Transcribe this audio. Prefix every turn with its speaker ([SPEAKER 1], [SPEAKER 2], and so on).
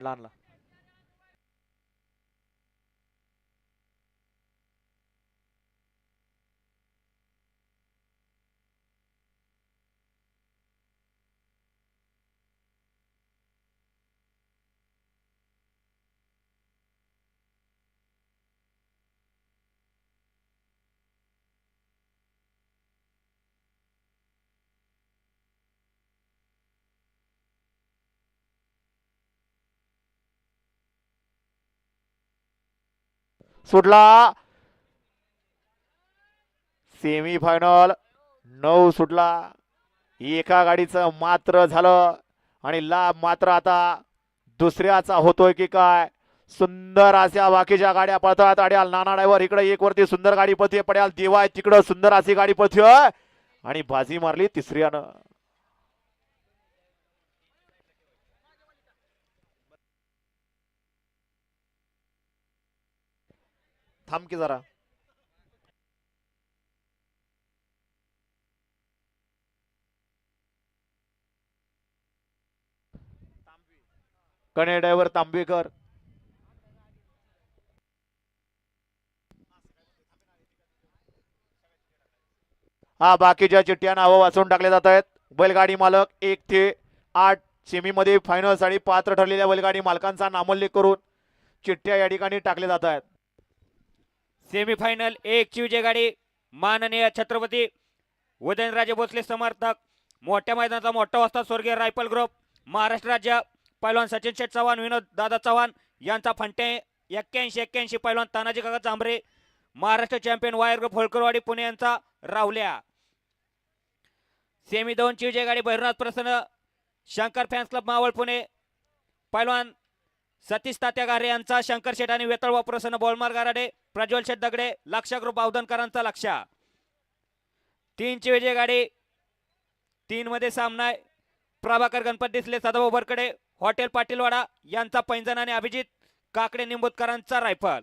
[SPEAKER 1] लहानला सुटला semi final 9 सुटला एका गाडीचं मात्र झालं आणि लाभ मात्र आता दुसऱ्याचा होतोय की काय सुंदर अशा बाकीच्या गाड्या पळतात अड्याल नाना ड्रायव्हर इकडे एक वरती सुंदर गाडी पळते पड्याल देवाय तिकडं सुंदर अशी गाडी पळतोय आणि बाजी मारली तिसऱ्यानं थांब की जरा कणे ड्रायव्हर तांबेकर हा बाकीच्या चिठ्ठ्या नावं वाचून टाकले जात आहेत बैलगाडी मालक 1 ते 8 सेमी मध्ये फायनल साठी पात्र ठरलेल्या बैलगाडी मालकांचा नामोल्लेख करून चिठ्ठ्या या ठिकाणी टाकले जात आहेत
[SPEAKER 2] सेमीफायनल 1 ची विजय गाडी माननीय छत्रपती उदयनराजे भोसले समर्थक मोठ्या मैदानाचा मोठा वाजता स्वर्गीय रायफल ग्रुप महाराष्ट्र राज्य पैलवान सचिन शेठ चव्हाण विनोद दादा चव्हाण यांचा फंटे 81 पैलवान तानाजी काका चांबरे महाराष्ट्र चॅम्पियन वायर ग्रुप होळकरवाडी पुणे यांचा रावल्या सेमी 2 ची विजय गाडी भैरवनाथ प्रसन्न शंकर फॅन्स क्लब मावळ पुणे पैलवान सतीश तात्या गारे यांचा शंकर शेठ आणि वेतळवा प्रसन्न बोलमार गाराडे प्रज्वल शेठ दगडे लक्ष ग्रुप अवधनकरांचा लक्ष 3 ची विजय गाडी 3 मध्ये सामना प्रभाकर गणपत दिसले सदाभाऊ बरकडे हॉटेल पाटीलवाडा यांचा पैंजण आणि अभिजित काकडे निंबूतकरांचा रायफल